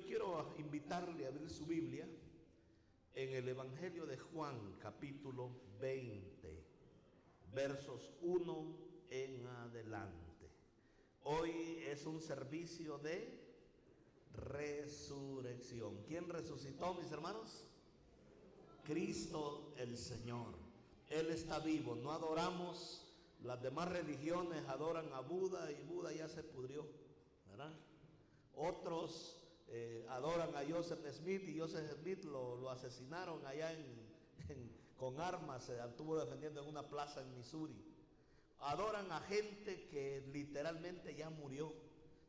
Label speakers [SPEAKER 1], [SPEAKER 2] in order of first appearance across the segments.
[SPEAKER 1] Yo quiero invitarle a abrir su Biblia en el Evangelio de Juan, capítulo 20, versos 1 en adelante. Hoy es un servicio de resurrección. ¿Quién resucitó, mis hermanos? Cristo el Señor. Él está vivo. No adoramos, las demás religiones adoran a Buda y Buda ya se pudrió, ¿verdad? Otros adoran a Joseph Smith y Joseph Smith lo asesinaron allá con armas, se estuvo defendiendo en una plaza en Missouri. Adoran a gente que literalmente ya murió.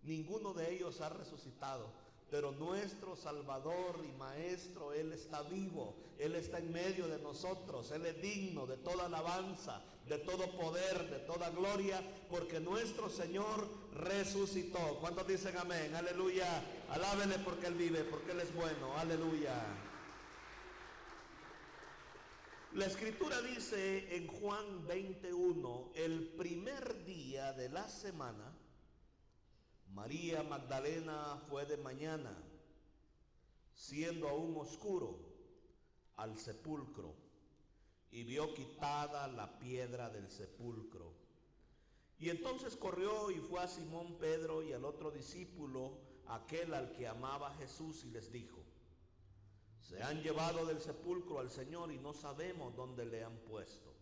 [SPEAKER 1] Ninguno de ellos ha resucitado. Pero nuestro Salvador y Maestro, Él está vivo, Él está en medio de nosotros, Él es digno de toda alabanza, de todo poder, de toda gloria, porque nuestro Señor resucitó. ¿Cuántos dicen amén? Aleluya. Alábenle porque Él vive, porque Él es bueno. Aleluya. La Escritura dice en Juan 21, el primer día de la semana, María Magdalena fue de mañana, siendo aún oscuro, al sepulcro, y vio quitada la piedra del sepulcro. Y entonces corrió y fue a Simón Pedro y al otro discípulo, aquel al que amaba Jesús, y les dijo: se han llevado del sepulcro al Señor y no sabemos dónde le han puesto.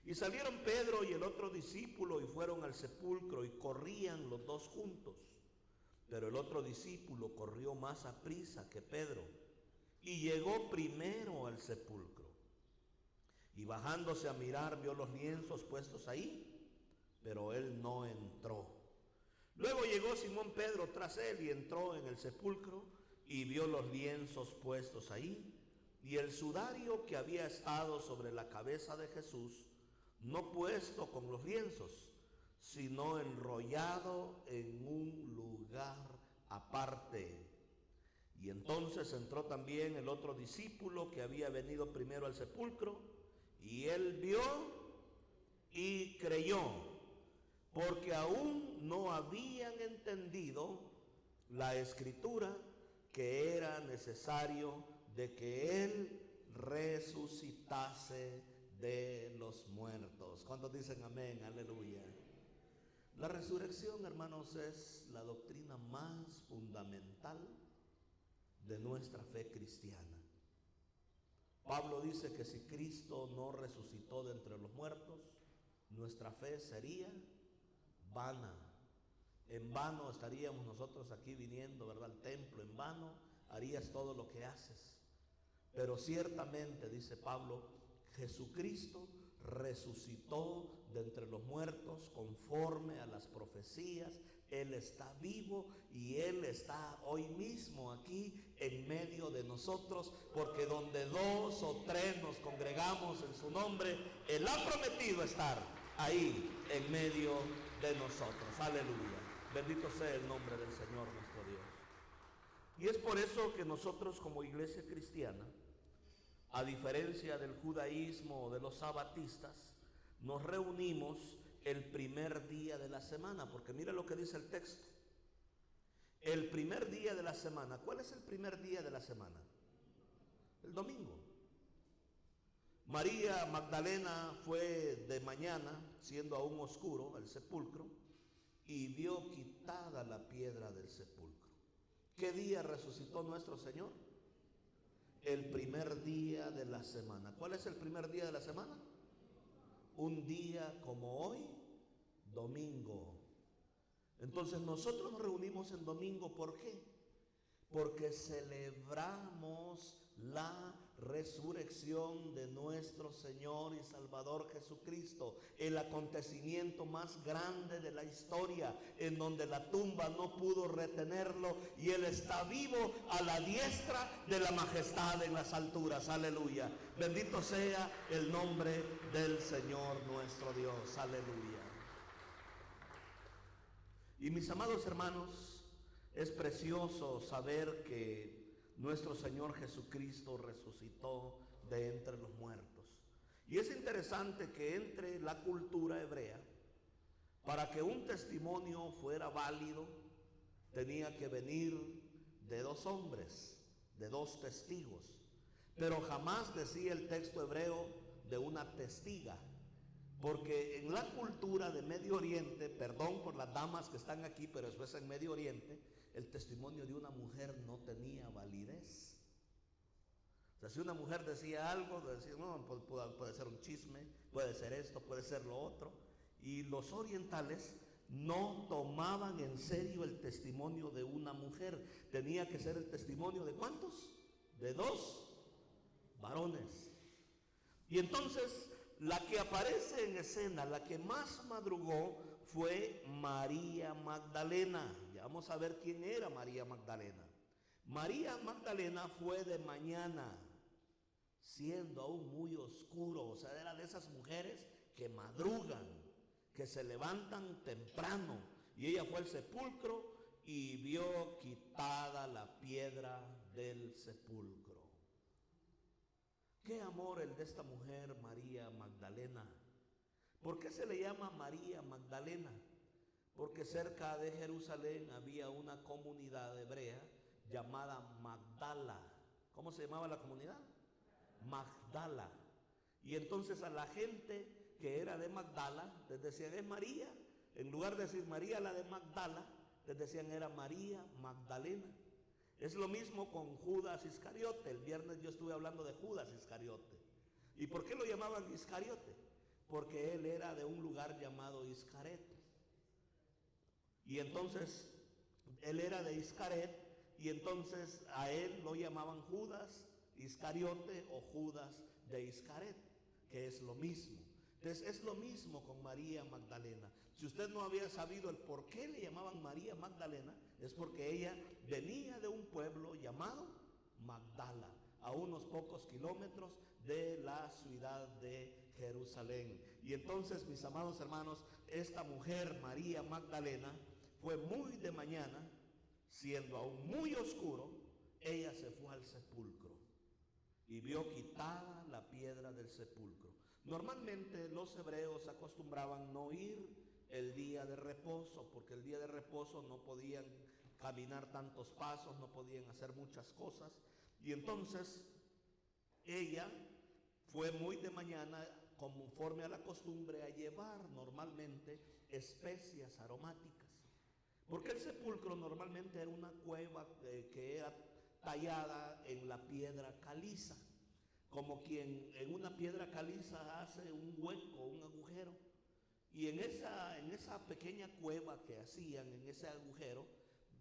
[SPEAKER 1] Y salieron Pedro y el otro discípulo y fueron al sepulcro, y corrían los dos juntos. Pero el otro discípulo corrió más aprisa que Pedro y llegó primero al sepulcro. Y bajándose a mirar, vio los lienzos puestos ahí, pero él no entró. Luego llegó Simón Pedro tras él y entró en el sepulcro y vio los lienzos puestos ahí y el sudario que había estado sobre la cabeza de Jesús, no puesto con los lienzos, sino enrollado en un lugar aparte. Y entonces entró también el otro discípulo que había venido primero al sepulcro, y él vio y creyó, porque aún no habían entendido la Escritura, que era necesario de que él resucitase de los muertos. ¿Cuántos dicen amén? Aleluya. La resurrección, hermanos, es la doctrina más fundamental de nuestra fe cristiana. Pablo dice que si Cristo no resucitó de entre los muertos, nuestra fe sería vana. En vano estaríamos nosotros aquí viniendo, ¿verdad?, al templo. En vano harías todo lo que haces. Pero ciertamente, dice Pablo, Jesucristo resucitó de entre los muertos conforme a las profecías. Él está vivo y Él está hoy mismo aquí en medio de nosotros, porque donde dos o tres nos congregamos en su nombre, Él ha prometido estar ahí en medio de nosotros. Aleluya. Bendito sea el nombre del Señor nuestro Dios. Y es por eso que nosotros como iglesia cristiana, a diferencia del judaísmo o de los sabatistas, nos reunimos el primer día de la semana, porque mira lo que dice el texto. El primer día de la semana. ¿Cuál es el primer día de la semana? El domingo. María Magdalena fue de mañana, siendo aún oscuro, al sepulcro, y vio quitada la piedra del sepulcro. ¿Qué día resucitó nuestro Señor? El primer día de la semana. ¿Cuál es el primer día de la semana? Un día como hoy, domingo. Entonces nosotros nos reunimos en domingo. ¿Por qué? Porque celebramos la resurrección de nuestro Señor y Salvador Jesucristo, el acontecimiento más grande de la historia, en donde la tumba no pudo retenerlo y Él está vivo a la diestra de la majestad en las alturas. Aleluya. Bendito sea el nombre del Señor nuestro Dios. Aleluya. Y mis amados hermanos, es precioso saber que nuestro Señor Jesucristo resucitó de entre los muertos. Y es interesante que entre la cultura hebrea, para que un testimonio fuera válido, tenía que venir de dos hombres, de dos testigos. Pero jamás decía el texto hebreo de una testiga, porque en la cultura de Medio Oriente, perdón por las damas que están aquí, pero eso es en Medio Oriente, el testimonio de una mujer no tenía validez. O sea, si una mujer decía algo, decía, no, puede ser un chisme, puede ser esto, puede ser lo otro. Y los orientales no tomaban en serio el testimonio de una mujer. Tenía que ser el testimonio de ¿cuántos? De dos varones. Y entonces la que aparece en escena, la que más madrugó, fue María Magdalena. Ya vamos a ver quién era María Magdalena. María Magdalena fue de mañana, siendo aún muy oscuro. O sea, era de esas mujeres que madrugan, que se levantan temprano. Y ella fue al sepulcro y vio quitada la piedra del sepulcro. Qué amor el de esta mujer, María Magdalena. ¿Por qué se le llama María Magdalena? Porque cerca de Jerusalén había una comunidad hebrea llamada Magdala. ¿Cómo se llamaba la comunidad? Magdala. Y entonces a la gente que era de Magdala les decían es María. En lugar de decir María la de Magdala, les decían era María Magdalena. Es lo mismo con Judas Iscariote. El viernes yo estuve hablando de Judas Iscariote. ¿Y por qué lo llamaban Iscariote? Porque él era de un lugar llamado Iscaret. Y entonces él era de Iscaret, y entonces a él lo llamaban Judas Iscariote o Judas de Iscaret, que es lo mismo. Entonces es lo mismo con María Magdalena. Si usted no había sabido el por qué le llamaban María Magdalena, es porque ella venía de un pueblo llamado Magdala, a unos pocos kilómetros de la ciudad de Jerusalén. Y entonces, mis amados hermanos, esta mujer, María Magdalena, fue muy de mañana, siendo aún muy oscuro, ella se fue al sepulcro y vio quitada la piedra del sepulcro. Normalmente los hebreos acostumbraban no ir el día de reposo, porque el día de reposo no podían caminar tantos pasos, no podían hacer muchas cosas. Y entonces ella fue muy de mañana, conforme a la costumbre, a llevar normalmente especias aromáticas. Porque el sepulcro normalmente era una cueva que era tallada en la piedra caliza, como quien en una piedra caliza hace un hueco, un agujero. Y en esa pequeña cueva que hacían, en ese agujero,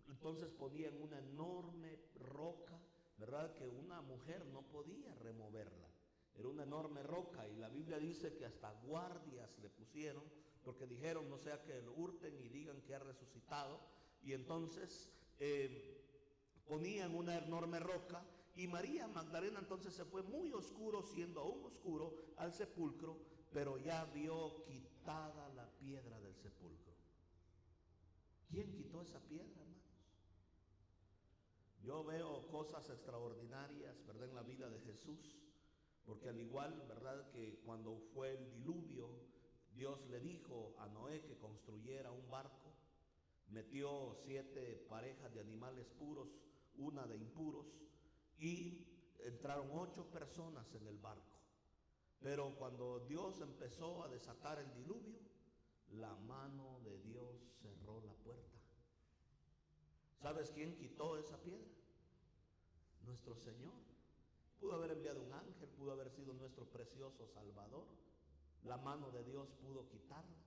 [SPEAKER 1] entonces ponían una enorme roca, ¿verdad? Que una mujer no podía removerla. Era una enorme roca, y la Biblia dice que hasta guardias le pusieron, porque dijeron no sea que lo hurten y digan que ha resucitado. Y entonces ponían una enorme roca, y María Magdalena entonces se fue muy oscuro, siendo aún oscuro, al sepulcro, pero ya vio quitada la piedra del sepulcro. ¿Quién quitó esa piedra, hermanos? Yo veo cosas extraordinarias, ¿verdad?, en la vida de Jesús, porque al igual, ¿verdad?, que cuando fue el diluvio, Dios le dijo a Noé que construyera un barco, metió 7 parejas de animales puros, una de impuros, y entraron 8 personas en el barco. Pero cuando Dios empezó a desatar el diluvio, la mano de Dios cerró la puerta. ¿Sabes quién quitó esa piedra? Nuestro Señor. Pudo haber enviado un ángel, pudo haber sido nuestro precioso Salvador. La mano de Dios pudo quitarla.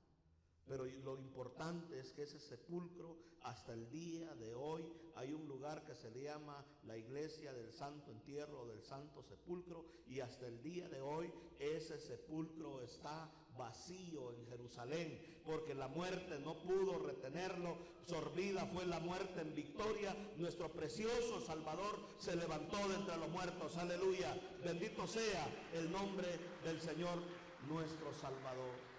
[SPEAKER 1] Pero lo importante es que ese sepulcro, hasta el día de hoy, hay un lugar que se le llama la Iglesia del Santo Entierro o del Santo Sepulcro, y hasta el día de hoy ese sepulcro está vacío en Jerusalén, porque la muerte no pudo retenerlo. Sorbida fue la muerte en victoria. Nuestro precioso Salvador se levantó de entre los muertos. Aleluya, bendito sea el nombre del Señor nuestro Salvador.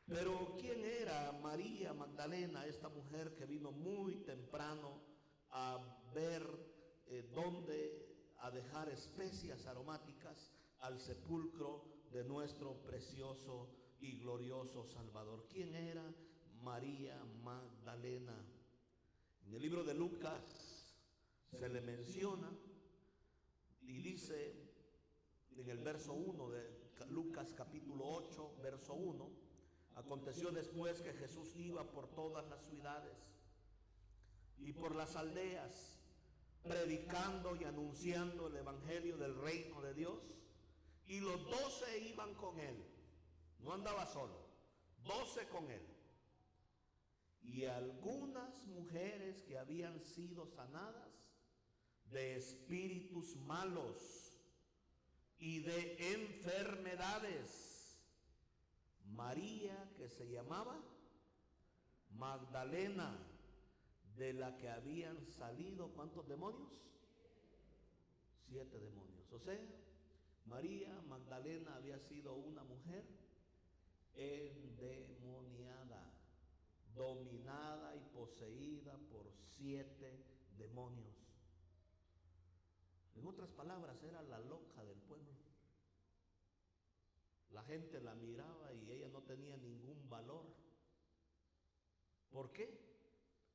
[SPEAKER 1] Pero ¿quién era María Magdalena, esta mujer que vino muy temprano a ver a dejar especias aromáticas al sepulcro de nuestro precioso y glorioso Salvador? ¿Quién era María Magdalena? En el libro de Lucas se le menciona y dice en el verso 1 de Lucas capítulo 8, verso 1, aconteció después que Jesús iba por todas las ciudades y por las aldeas, predicando y anunciando el evangelio del reino de Dios, y los 12 iban con él, no andaba solo, 12 con él. Y algunas mujeres que habían sido sanadas de espíritus malos y de enfermedades, María, que se llamaba Magdalena, de la que habían salido, ¿cuántos demonios? 7 demonios. O sea, María Magdalena había sido una mujer endemoniada, dominada y poseída por 7 demonios. En otras palabras, era la loca del pueblo. La gente la miraba y ella no tenía ningún valor. ¿Por qué?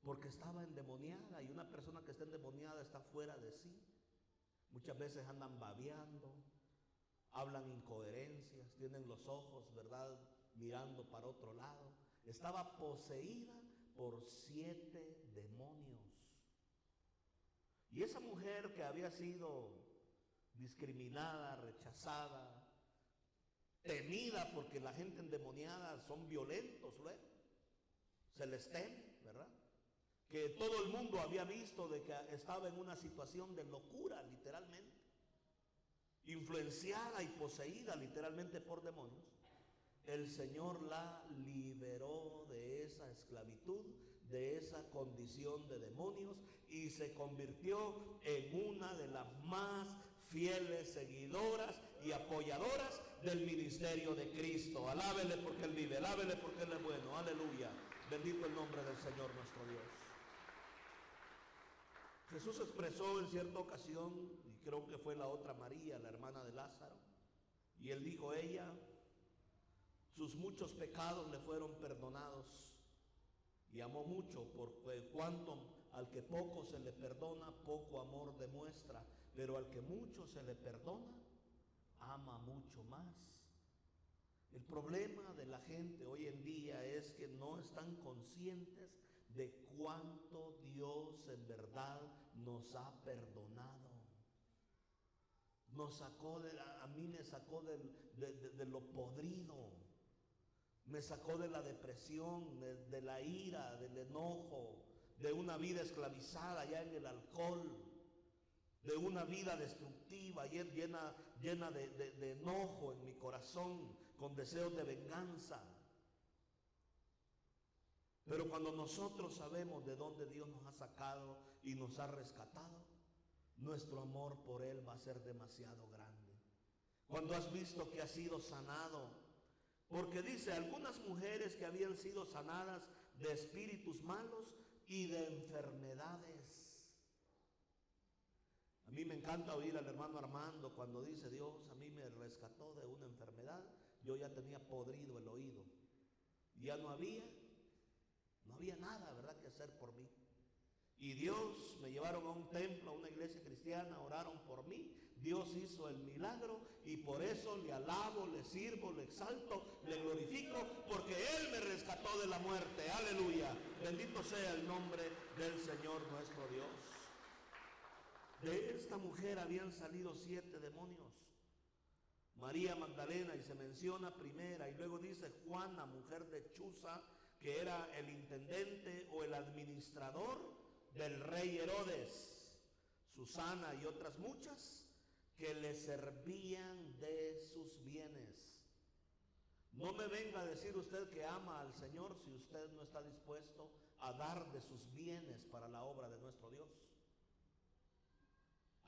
[SPEAKER 1] Porque estaba endemoniada, y una persona que está endemoniada está fuera de sí. Muchas veces andan babeando, hablan incoherencias, tienen los ojos, ¿verdad?, mirando para otro lado. Estaba poseída por 7 demonios. Y esa mujer que había sido discriminada, rechazada, temida, porque la gente endemoniada son violentos, luego se les teme, ¿verdad? Que todo el mundo había visto de que estaba en una situación de locura, literalmente, influenciada y poseída literalmente por demonios. El Señor la liberó de esa esclavitud, de esa condición de demonios, y se convirtió en una de las más fieles seguidoras y apoyadoras del ministerio de Cristo. Alábele porque Él vive, alábele porque Él es bueno, aleluya. Bendito el nombre del Señor nuestro Dios. Jesús expresó en cierta ocasión, y creo que fue la otra María, la hermana de Lázaro, y Él dijo: ella, sus muchos pecados le fueron perdonados, y amó mucho, porque cuanto al que poco se le perdona, poco amor demuestra, pero al que mucho se le perdona, ama mucho más. El problema de la gente hoy en día es que no están conscientes de cuánto Dios en verdad nos ha perdonado. Nos sacó a mí me sacó de lo podrido, me sacó de la depresión, de la ira, del enojo, de una vida esclavizada ya en el alcohol, de una vida destructiva, llena de enojo en mi corazón, con deseos de venganza. Pero cuando nosotros sabemos de dónde Dios nos ha sacado y nos ha rescatado, nuestro amor por Él va a ser demasiado grande. Cuando has visto que has sido sanado, porque dice, algunas mujeres que habían sido sanadas de espíritus malos y de enfermedades. A mí me encanta oír al hermano Armando cuando dice: Dios a mí me rescató de una enfermedad. Yo ya tenía podrido el oído, ya no había nada, ¿verdad?, que hacer por mí. Y Dios me llevaron a un templo, a una iglesia cristiana, oraron por mí. Dios hizo el milagro y por eso le alabo, le sirvo, le exalto, le glorifico, porque Él me rescató de la muerte. Aleluya. Bendito sea el nombre del Señor nuestro Dios. De esta mujer habían salido 7 demonios. María Magdalena, y se menciona primera, y luego dice Juana, mujer de Chuza, que era el intendente o el administrador del rey Herodes, Susana y otras muchas que le servían de sus bienes. No me venga a decir usted que ama al Señor si usted no está dispuesto a dar de sus bienes para la obra de nuestro Dios.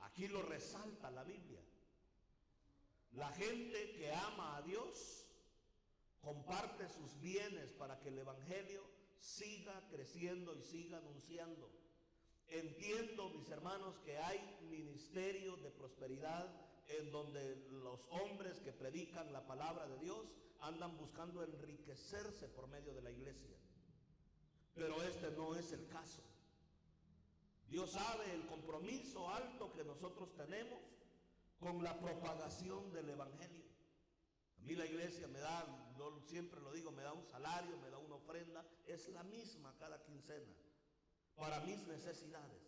[SPEAKER 1] Aquí lo resalta la Biblia. La gente que ama a Dios comparte sus bienes para que el evangelio siga creciendo y siga anunciando. Entiendo, mis hermanos, que hay ministerios de prosperidad en donde los hombres que predican la palabra de Dios andan buscando enriquecerse por medio de la iglesia. Pero este no es el caso. Dios sabe el compromiso alto que nosotros tenemos con la propagación del evangelio. A mí la iglesia me da, yo siempre lo digo, me da un salario, me da una ofrenda, es la misma cada quincena para mis necesidades.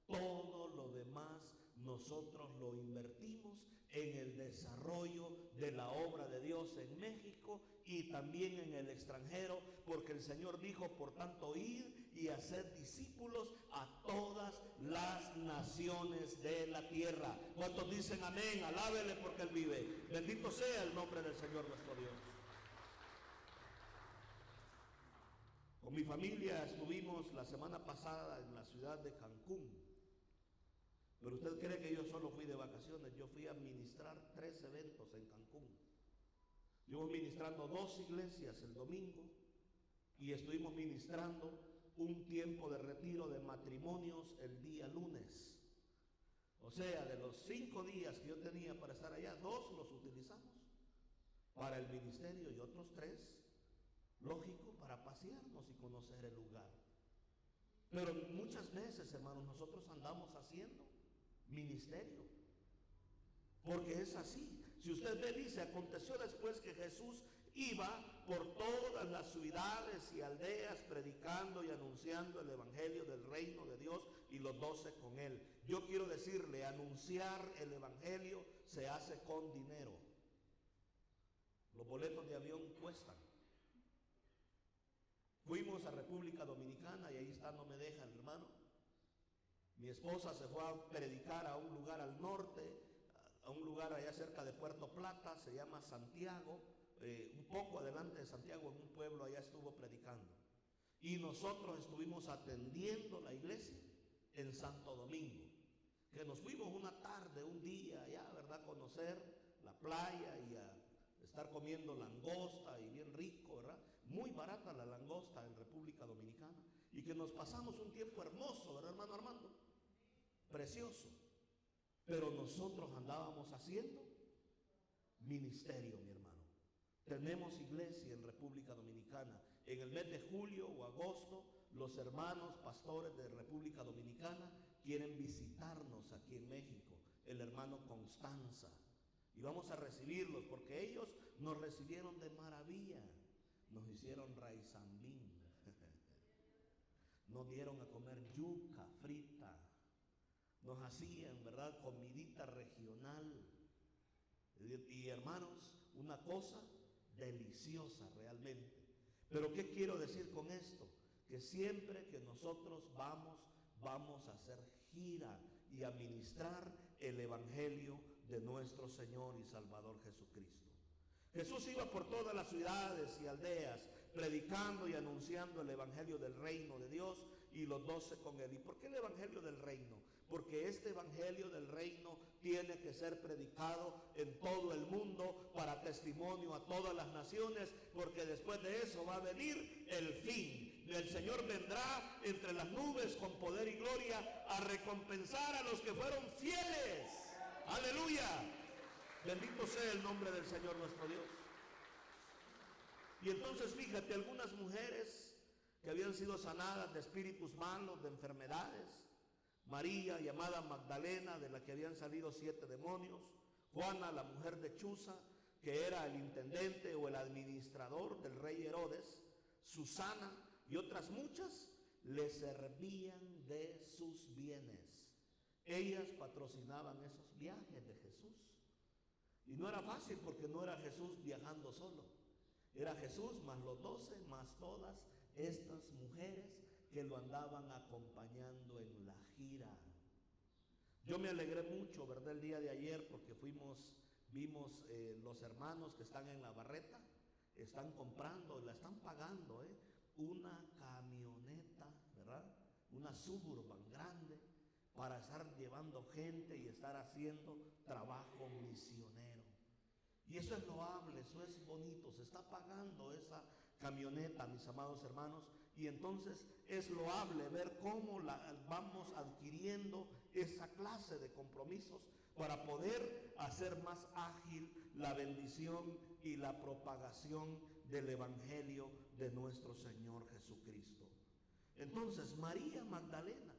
[SPEAKER 1] Todo lo demás nosotros lo invertimos en el desarrollo de la obra de Dios en México y también en el extranjero, porque el Señor dijo, por tanto, id y haced discípulos a todas las naciones de la tierra. ¿Cuántos dicen amén? Alábele porque Él vive. Bendito sea el nombre del Señor nuestro Dios. Con mi familia estuvimos la semana pasada en la ciudad de Cancún. Pero usted cree que yo solo fui de vacaciones. Yo fui a ministrar 3 eventos en Cancún. Estuvimos ministrando 2 iglesias el domingo y estuvimos ministrando un tiempo de retiro de matrimonios el día lunes. O sea, de los 5 días que yo tenía para estar allá, 2 los utilizamos para el ministerio y otros 3, lógico, para pasearnos y conocer el lugar. Pero muchas veces, hermanos, nosotros andamos haciendo ministerio, porque es así. Si usted ve, dice, aconteció después que Jesús iba por todas las ciudades y aldeas predicando y anunciando el evangelio del reino de Dios, y los 12 con él. Yo quiero decirle, anunciar el evangelio se hace con dinero. Los boletos de avión cuestan. Fuimos a República Dominicana y ahí está, no me deja el hermano. Mi esposa se fue a predicar a un lugar al norte, a un lugar allá cerca de Puerto Plata, se llama Santiago, un poco adelante de Santiago, en un pueblo allá estuvo predicando. Y nosotros estuvimos atendiendo la iglesia en Santo Domingo, que nos fuimos una tarde, un día allá, ¿verdad? Conocer la playa y a estar comiendo langosta y bien rico, ¿verdad? Muy barata la langosta en República Dominicana. Y que nos pasamos un tiempo hermoso, ¿verdad, hermano Armando? Precioso. Pero nosotros andábamos haciendo ministerio, mi hermano. Tenemos iglesia en República Dominicana. En el mes de julio o agosto, los hermanos pastores de República Dominicana quieren visitarnos aquí en México. El hermano Constanza. Y vamos a recibirlos porque ellos nos recibieron de maravilla. Nos hicieron raizambín. Nos dieron a comer yuca frita. Nos hacían, ¿verdad?, comidita regional. Y hermanos, una cosa deliciosa realmente. Pero ¿qué quiero decir con esto? Que siempre que nosotros vamos a hacer gira y a ministrar el evangelio de nuestro Señor y Salvador Jesucristo. Jesús iba por todas las ciudades y aldeas predicando y anunciando el evangelio del reino de Dios, y los 12 con él. ¿Y por qué el evangelio del reino? Porque este evangelio del reino tiene que ser predicado en todo el mundo para testimonio a todas las naciones, porque después de eso va a venir el fin. El Señor vendrá entre las nubes con poder y gloria a recompensar a los que fueron fieles. ¡Aleluya! Bendito sea el nombre del Señor nuestro Dios. Y entonces fíjate, algunas mujeres que habían sido sanadas de espíritus malos, de enfermedades. María, llamada Magdalena, de la que habían salido 7 demonios. Juana, la mujer de Chuza, que era el intendente o el administrador del rey Herodes. Susana y otras muchas le servían de sus bienes. Ellas patrocinaban esos viajes de Jesús. Y no era fácil porque no era Jesús viajando solo. Era Jesús más los 12, más todas estas mujeres que lo andaban acompañando en la gira. Yo me alegré mucho, ¿verdad?, el día de ayer, porque vimos los hermanos que están en la Barreta, están comprando, la están pagando, una camioneta, ¿verdad?, una Suburban grande, para estar llevando gente y estar haciendo trabajo misionero. Y eso es loable, eso es bonito, se está pagando esa camioneta, mis amados hermanos, y entonces es loable ver cómo vamos adquiriendo esa clase de compromisos para poder hacer más ágil la bendición y la propagación del evangelio de nuestro Señor Jesucristo. Entonces, María Magdalena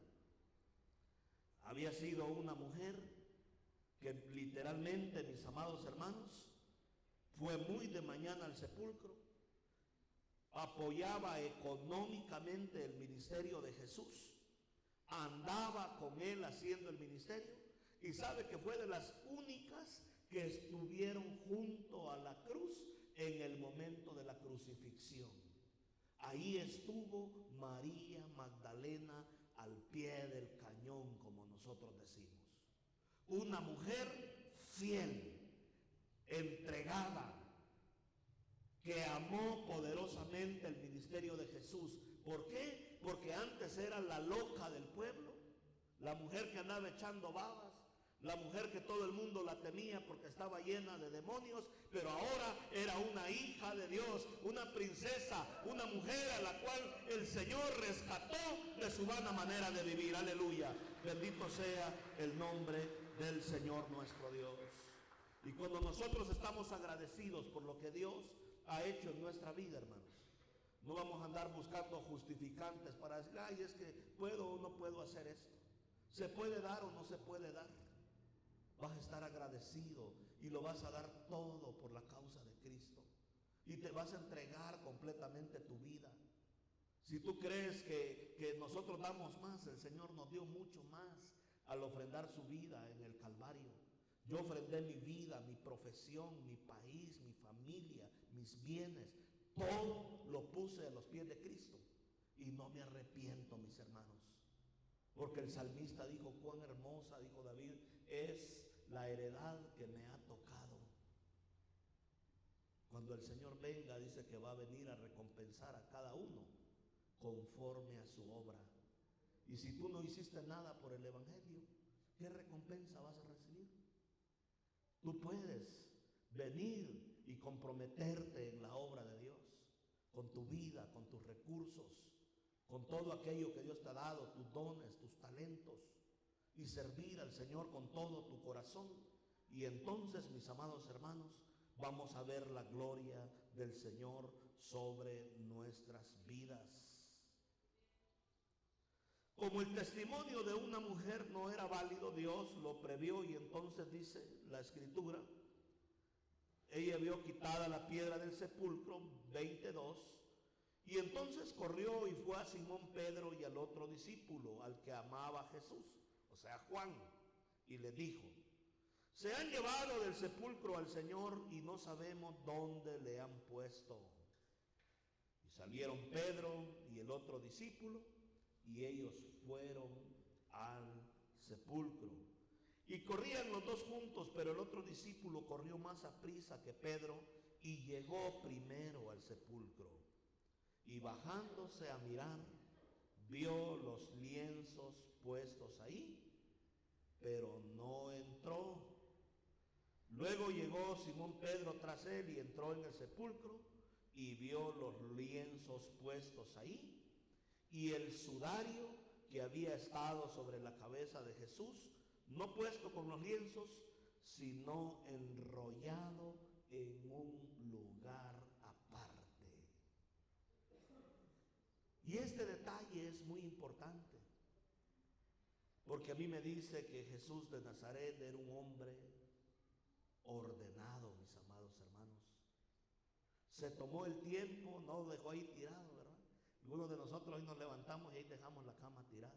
[SPEAKER 1] Había sido una mujer que literalmente, mis amados hermanos, fue muy de mañana al sepulcro, apoyaba económicamente el ministerio de Jesús, andaba con él haciendo el ministerio, y sabe que fue de las únicas que estuvieron junto a la cruz en el momento de la crucifixión. Ahí estuvo María Magdalena al pie del cañón, como nosotros decimos. Una mujer fiel, entregada, que amó poderosamente el ministerio de Jesús. ¿Por qué? Porque antes era la loca del pueblo, la mujer que andaba echando babas, la mujer que todo el mundo la temía porque estaba llena de demonios, pero ahora era una hija de Dios, una princesa, una mujer a la cual el Señor rescató de su vana manera de vivir. Aleluya, bendito sea el nombre del Señor nuestro Dios. Y cuando nosotros estamos agradecidos por lo que Dios ha hecho en nuestra vida, hermanos, no vamos a andar buscando justificantes para decir, ay, es que puedo o no puedo hacer esto, se puede dar o no se puede dar. Vas a estar agradecido y lo vas a dar todo por la causa de Cristo, y te vas a entregar completamente tu vida. Si tú crees que nosotros damos más, el Señor nos dio mucho más al ofrendar su vida en el Calvario. Yo ofrendé mi vida, mi profesión, mi país, mi familia, mis bienes, todo lo puse a los pies de Cristo, y no me arrepiento, mis hermanos, porque el salmista dijo, cuán hermosa, dijo David, es la heredad que me ha tocado. Cuando el Señor venga, dice que va a venir a recompensar a cada uno conforme a su obra. Y si tú no hiciste nada por el evangelio, ¿qué recompensa vas a recibir? Tú puedes venir y comprometerte en la obra de Dios, con tu vida, con tus recursos, con todo aquello que Dios te ha dado, tus dones, tus talentos, y servir al Señor con todo tu corazón. Y entonces, mis amados hermanos, vamos a ver la gloria del Señor sobre nuestras vidas. Como el testimonio de una mujer no era válido, Dios lo previó, y entonces dice la Escritura, ella vio quitada la piedra del sepulcro, 22, y entonces corrió y fue a Simón Pedro y al otro discípulo, al que amaba a Jesús, o sea, Juan, y le dijo, se han llevado del sepulcro al Señor y no sabemos dónde le han puesto. Y salieron Pedro y el otro discípulo, y ellos fueron al sepulcro. Y corrían los dos juntos, pero el otro discípulo corrió más aprisa que Pedro y llegó primero al sepulcro. Y bajándose a mirar, vio los lienzos puestos ahí, pero no entró. Luego llegó Simón Pedro tras él y entró en el sepulcro y vio los lienzos puestos ahí y el sudario que había estado sobre la cabeza de Jesús, no puesto con los lienzos, sino enrollado en un lugar aparte. Y este detalle es muy importante, porque a mí me dice que Jesús de Nazaret era un hombre ordenado, mis amados hermanos. Se tomó el tiempo, no lo dejó ahí tirado, ¿verdad? Algunos de nosotros hoy nos levantamos y ahí dejamos la cama tirada.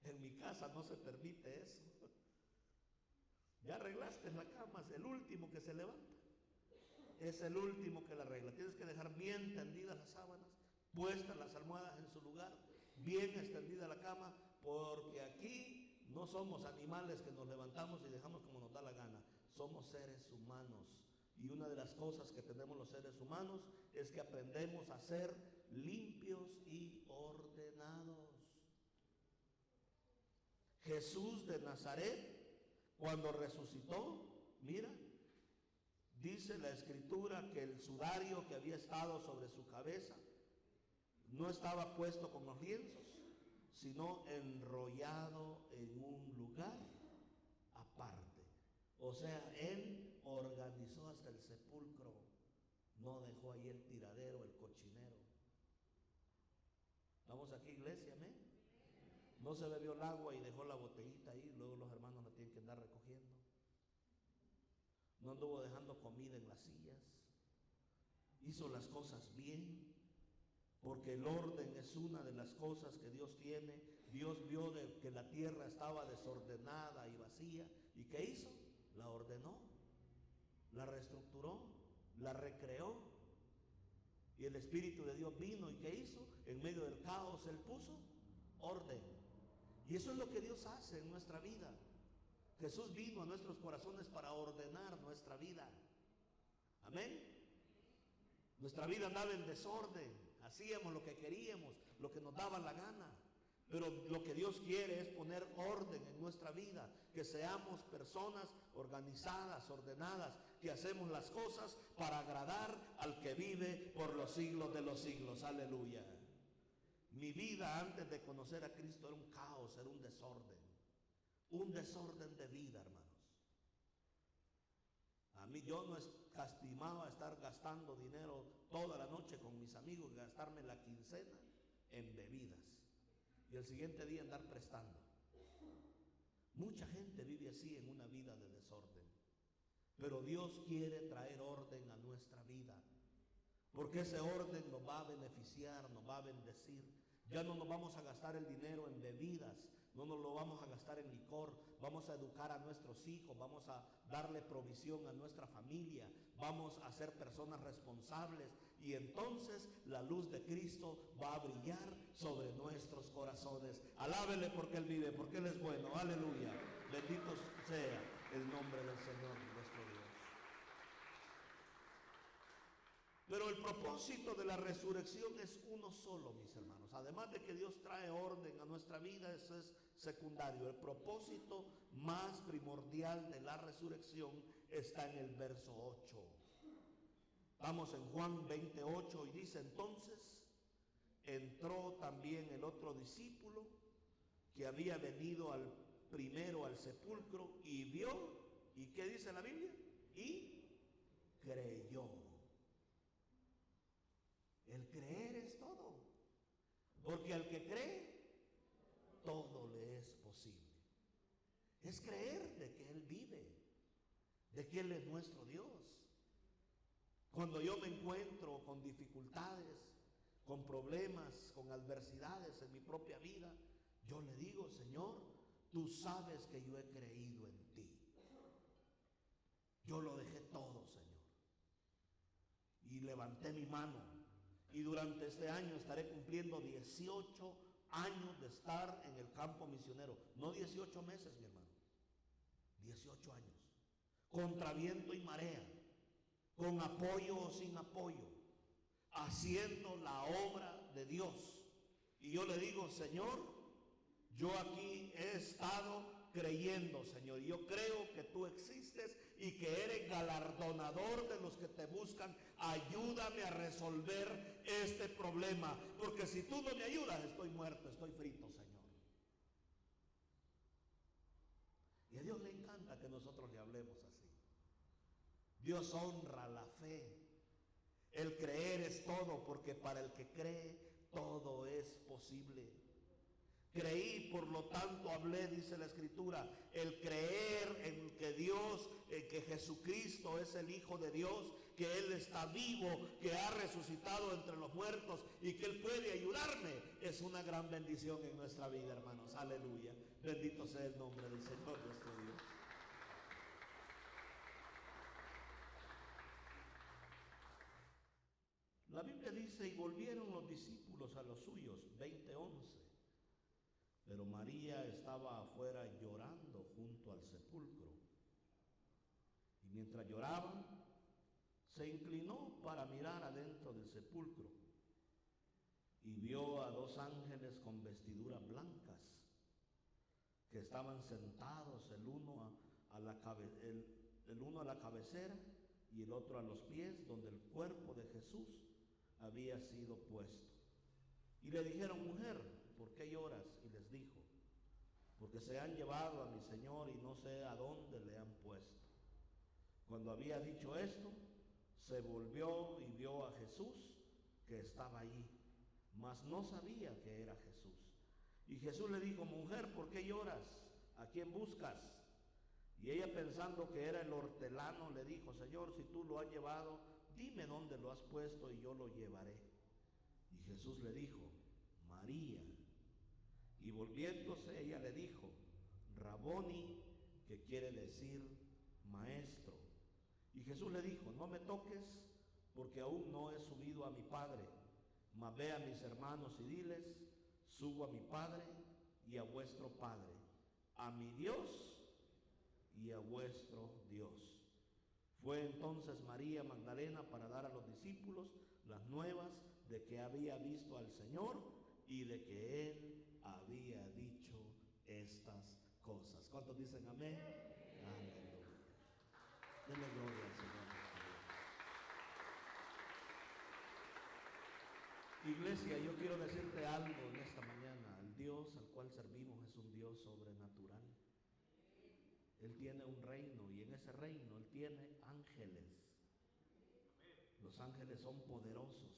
[SPEAKER 1] En mi casa no se permite eso. Ya arreglaste la cama, es el último que se levanta, es el último que la arregla. Tienes que dejar bien tendidas las sábanas, puestas las almohadas en su lugar, bien extendida la cama, porque aquí no somos animales que nos levantamos y dejamos como nos da la gana. Somos seres humanos, y una de las cosas que tenemos los seres humanos es que aprendemos a ser limpios y ordenados. Jesús de Nazaret, cuando resucitó, mira, dice la Escritura que el sudario que había estado sobre su cabeza no estaba puesto con los lienzos, sino enrollado en un lugar aparte. O sea, él organizó hasta el sepulcro, no dejó ahí el tiradero, el cochinero. ¿Estamos aquí, iglesia? Amén. No se bebió el agua y dejó la botellita ahí, luego los hermanos la tienen que andar recogiendo. No anduvo dejando comida en las sillas. Hizo las cosas bien, porque el orden es una de las cosas que Dios tiene. Dios vio que la tierra estaba desordenada y vacía, ¿y qué hizo? La ordenó, la reestructuró, la recreó. Y el Espíritu de Dios vino, ¿y qué hizo? En medio del caos Él puso orden. Y eso es lo que Dios hace en nuestra vida. Jesús vino a nuestros corazones para ordenar nuestra vida. Amén. Nuestra vida andaba en desorden, hacíamos lo que queríamos, lo que nos daba la gana. Pero lo que Dios quiere es poner orden en nuestra vida, que seamos personas organizadas, ordenadas, que hacemos las cosas para agradar al que vive por los siglos de los siglos. Aleluya. Mi vida antes de conocer a Cristo era un caos, era un desorden de vida, hermanos. A mí yo no estimaba estar gastando dinero toda la noche con mis amigos, gastarme la quincena en bebidas y el siguiente día andar prestando. Mucha gente vive así en una vida de desorden, pero Dios quiere traer orden a nuestra vida, porque ese orden nos va a beneficiar, nos va a bendecir. Ya no nos vamos a gastar el dinero en bebidas, no nos lo vamos a gastar en licor, vamos a educar a nuestros hijos, vamos a darle provisión a nuestra familia, vamos a ser personas responsables y entonces la luz de Cristo va a brillar sobre nuestros corazones. Alábele porque Él vive, porque Él es bueno, aleluya. Bendito sea el nombre del Señor nuestro Dios. Pero el propósito de la resurrección es uno solo, mis hermanos. Además de que Dios trae orden a nuestra vida, eso es secundario. El propósito más primordial de la resurrección está en el verso 8. Vamos en Juan 28 y dice: entonces entró también el otro discípulo que había venido primero al sepulcro y vio, ¿y qué dice la Biblia? Y creyó. El creer es todo, porque al que cree, todo le es posible. Es creer de que Él vive, de que Él es nuestro Dios. Cuando yo me encuentro con dificultades, con problemas, con adversidades en mi propia vida, yo le digo: Señor, tú sabes que yo he creído en ti. Yo lo dejé todo, Señor, y levanté mi mano. Y durante este año estaré cumpliendo 18 años de estar en el campo misionero. No 18 meses, mi hermano. 18 años. Contra viento y marea. Con apoyo o sin apoyo. Haciendo la obra de Dios. Y yo le digo: Señor, yo aquí he estado creyendo, Señor. Yo creo que tú existes y que eres galardonador de los que te buscan. Ayúdame a resolver este problema, porque si tú no me ayudas, estoy muerto, estoy frito, Señor. Y a Dios le encanta que nosotros le hablemos así. Dios honra la fe. El creer es todo, porque para el que cree todo es posible. Creí, por lo tanto hablé, dice la Escritura. El creer en que Dios, en que Jesucristo es el Hijo de Dios, que Él está vivo, que ha resucitado entre los muertos y que Él puede ayudarme, es una gran bendición en nuestra vida, hermanos. Aleluya. Bendito sea el nombre del Señor nuestro Dios. La Biblia dice: y volvieron los discípulos a los suyos, 20:11. Pero María estaba afuera llorando junto al sepulcro. Y mientras lloraban, se inclinó para mirar adentro del sepulcro. Y vio a dos ángeles con vestiduras blancas, que estaban sentados, el uno a la cabecera y el otro a los pies, donde el cuerpo de Jesús había sido puesto. Y le dijeron: mujer, ¿por qué lloras? Y les dijo: porque se han llevado a mi Señor y no sé a dónde le han puesto. Cuando había dicho esto, se volvió y vio a Jesús que estaba allí, mas no sabía que era Jesús. Y Jesús le dijo: mujer, ¿por qué lloras? ¿A quién buscas? Y ella, pensando que era el hortelano, le dijo: Señor, si tú lo has llevado, dime dónde lo has puesto y yo lo llevaré. Y Jesús le dijo: María. Y volviéndose, ella le dijo: Raboni, que quiere decir maestro. Y Jesús le dijo: no me toques, porque aún no he subido a mi Padre, mas ve a mis hermanos y diles: subo a mi Padre y a vuestro Padre, a mi Dios y a vuestro Dios. Fue entonces María Magdalena para dar a los discípulos las nuevas de que había visto al Señor y de que Él había dicho estas cosas. ¿Cuántos dicen amén? Aleluya. Denle gloria al Señor. Iglesia, yo quiero decirte algo en esta mañana. El Dios al cual servimos es un Dios sobrenatural. Él tiene un reino y en ese reino Él tiene ángeles. Los ángeles son poderosos.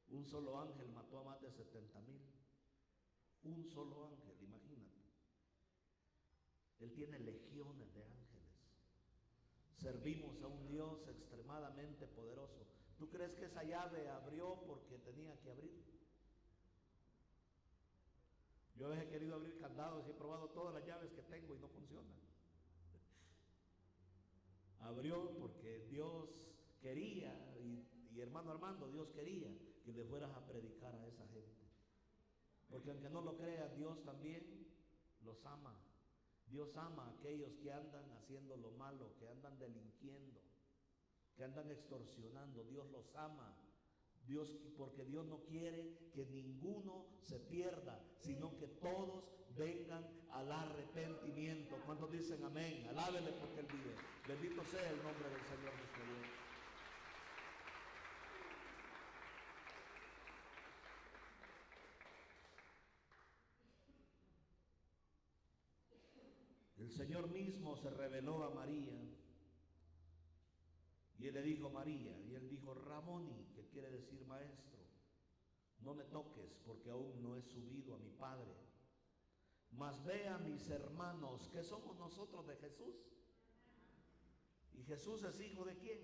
[SPEAKER 1] Un solo ángel mató a más de 70,000. Un solo ángel, imagínate. Él tiene legiones de ángeles. Servimos a un Dios extremadamente poderoso. ¿Tú crees que esa llave abrió porque tenía que abrir? Yo he querido abrir candados y he probado todas las llaves que tengo y no funcionan. Abrió porque Dios quería, y hermano Armando, Dios quería que le fueras a predicar a esa gente. Porque aunque no lo creas, Dios también los ama. Dios ama a aquellos que andan haciendo lo malo, que andan delinquiendo, que andan extorsionando. Dios los ama. Porque Dios no quiere que ninguno se pierda, sino que todos vengan al arrepentimiento. ¿Cuántos dicen amén? Alábele porque Él vive. Bendito sea el nombre del Señor nuestro Dios. El Señor mismo se reveló a María y Él le dijo: María, y Él dijo: Raboni, que quiere decir maestro. No me toques, porque aún no he subido a mi Padre, mas ve a mis hermanos. ¿Qué somos nosotros? De Jesús. ¿Y Jesús es hijo de quién?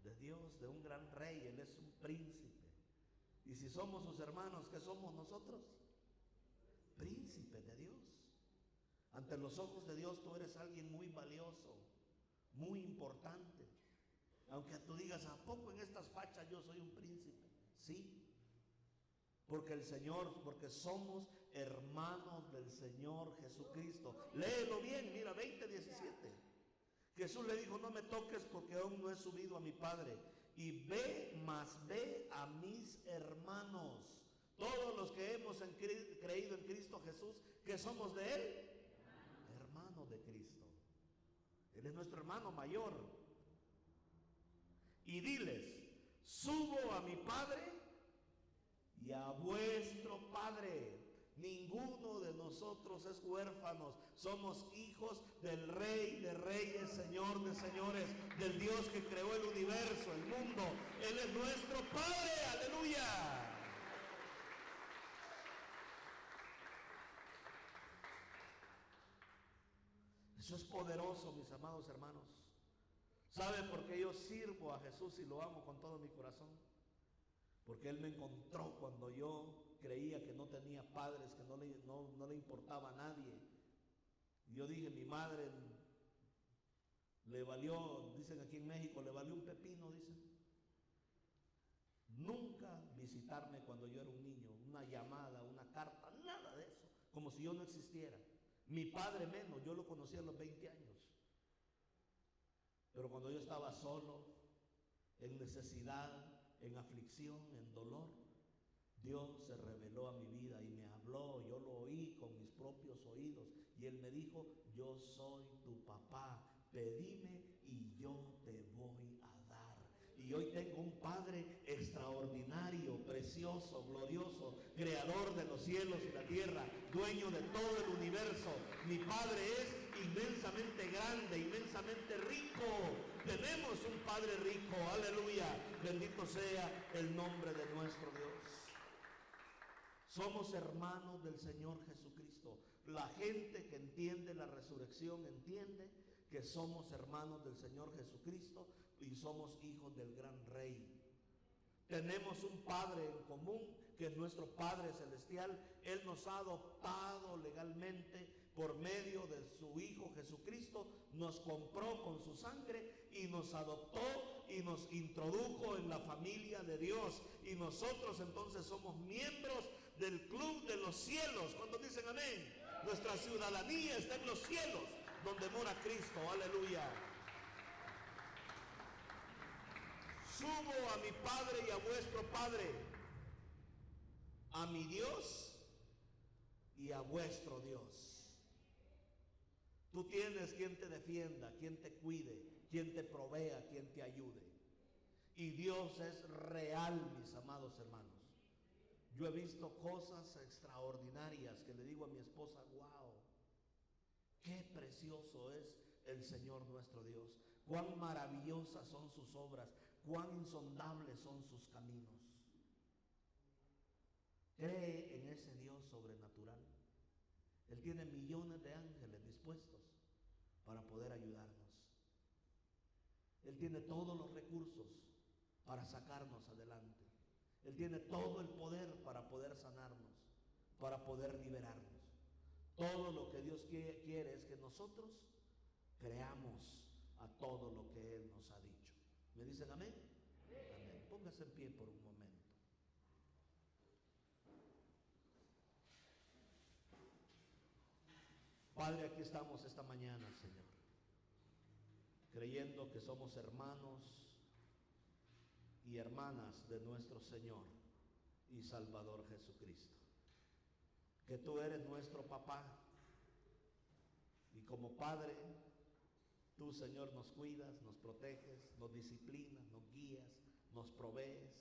[SPEAKER 1] De Dios, de un gran rey. Él es un príncipe. Y si somos sus hermanos, ¿qué somos nosotros? Príncipes de Dios. Ante los ojos de Dios tú eres alguien muy valioso, muy importante. Aunque tú digas: ¿a poco en estas fachas yo soy un príncipe? Sí. Porque el Señor, porque somos hermanos del Señor Jesucristo. Léelo bien, mira, 20:17. Jesús le dijo: no me toques, porque aún no he subido a mi Padre. Y ve a mis hermanos. Todos los que hemos creído en Cristo Jesús, que somos de Él, hermanos de Cristo. Él es nuestro hermano mayor. Y diles: subo a mi Padre y a vuestro Padre. Ninguno de nosotros es huérfanos. Somos hijos del Rey de Reyes, Señor de Señores, del Dios que creó el universo, el mundo. Él es nuestro Padre. Aleluya. Eso es poderoso, mis amados hermanos. ¿Sabe por qué yo sirvo a Jesús y lo amo con todo mi corazón? Porque Él me encontró cuando yo creía que no tenía padres, que no le importaba a nadie. Y yo dije: mi madre le valió, dicen aquí en México, le valió un pepino, dicen. Nunca visitarme cuando yo era un niño, una llamada, una carta, nada de eso, como si yo no existiera. Mi padre menos, yo lo conocí a los 20 años. Pero cuando yo estaba solo, en necesidad, en aflicción, en dolor, Dios se reveló a mi vida y me habló. Yo lo oí con mis propios oídos y Él me dijo: yo soy tu papá, pedime y yo te voy a dar. Y hoy tengo un Padre extraordinario, precioso, glorioso, creador de los cielos y la tierra, dueño de todo el universo. Mi Padre es inmensamente grande, inmensamente rico. Tenemos un Padre rico, aleluya. Bendito sea el nombre de nuestro Dios. Somos hermanos del Señor Jesucristo. La gente que entiende la resurrección entiende que somos hermanos del Señor Jesucristo y somos hijos del gran Rey. Tenemos un Padre en común, que es nuestro Padre Celestial. Él nos ha adoptado legalmente por medio de su Hijo Jesucristo. Nos compró con su sangre y nos adoptó y nos introdujo en la familia de Dios. Y nosotros entonces somos miembros del club de los cielos. ¿Cuántos dicen amén? Nuestra ciudadanía está en los cielos, donde mora Cristo. Aleluya. Subo a mi Padre y a vuestro Padre, a mi Dios y a vuestro Dios. Tú tienes quien te defienda, quien te cuide, quien te provea, quien te ayude. Y Dios es real, mis amados hermanos. Yo he visto cosas extraordinarias que le digo a mi esposa, wow, qué precioso es el Señor nuestro Dios. Cuán maravillosas son sus obras, cuán insondables son sus caminos. Cree en ese Dios sobrenatural. Él tiene millones de ángeles dispuestos para poder ayudarnos. Él tiene todos los recursos para sacarnos adelante. Él tiene todo el poder para poder sanarnos, para poder liberarnos. Todo lo que Dios quiere es que nosotros creamos a todo lo que Él nos ha dicho. ¿Me dicen amén? Amén. Póngase en pie por un momento. Padre, aquí estamos esta mañana, Señor, creyendo que somos hermanos y hermanas de nuestro Señor y Salvador Jesucristo. Que tú eres nuestro papá y como Padre, tú, Señor, nos cuidas, nos proteges, nos disciplinas, nos guías, nos provees.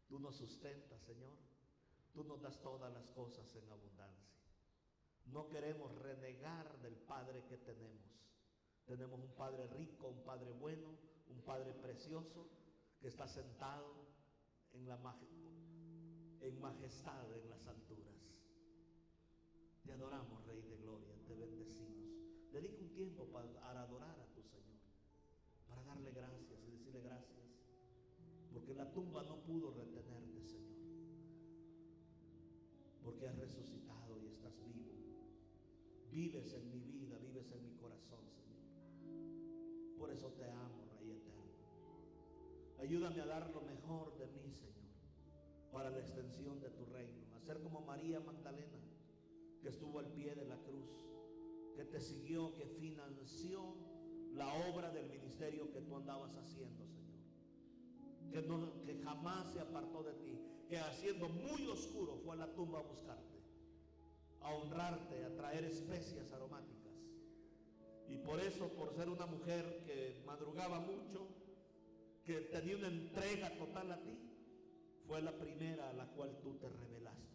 [SPEAKER 1] Tú nos sustentas, Señor. Tú nos das todas las cosas en abundancia. No queremos renegar del Padre que tenemos. Tenemos un Padre rico, un Padre bueno, un Padre precioso, que está sentado en majestad en las alturas. Te adoramos, Rey de Gloria, te bendecimos. Dedica un tiempo para adorar a tu Señor, para darle gracias y decirle gracias, porque la tumba no pudo retenerte, Señor, porque has resucitado y estás vivo. Vives en mi vida, vives en mi corazón, Señor. Por eso te amo, Rey eterno. Ayúdame a dar lo mejor de mí, Señor, para la extensión de tu reino. A ser como María Magdalena, que estuvo al pie de la cruz, que te siguió, que financió la obra del ministerio que tú andabas haciendo, Señor. Que jamás se apartó de ti, que haciendo muy oscuro fue a la tumba a buscarte, a honrarte, a traer especias aromáticas. Y por eso, por ser una mujer que madrugaba mucho, que tenía una entrega total a ti, fue la primera a la cual tú te revelaste.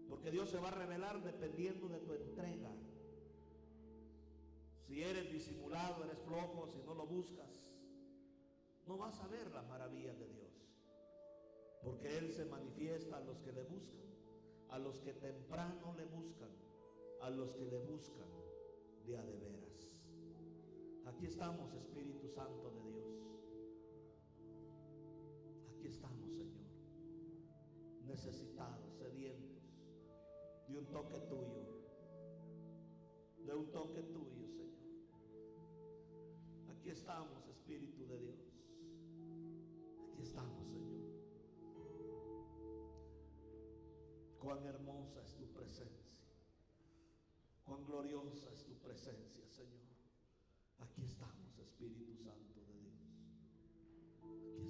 [SPEAKER 1] Porque Dios se va a revelar dependiendo de tu entrega. Si eres disimulado, eres flojo, si no lo buscas, no vas a ver las maravillas de Dios. Porque Él se manifiesta a los que le buscan, a los que temprano le buscan, a los que le buscan de a de veras. Aquí estamos, Espíritu Santo de Dios. Aquí estamos, Señor, necesitados, sedientos de un toque tuyo, de un toque tuyo, Señor. Aquí estamos, Espíritu de Dios. Aquí estamos, Señor. Cuán hermosa es tu presencia, cuán gloriosa es tu presencia, Señor. Aquí estamos, Espíritu Santo de Dios. Aquí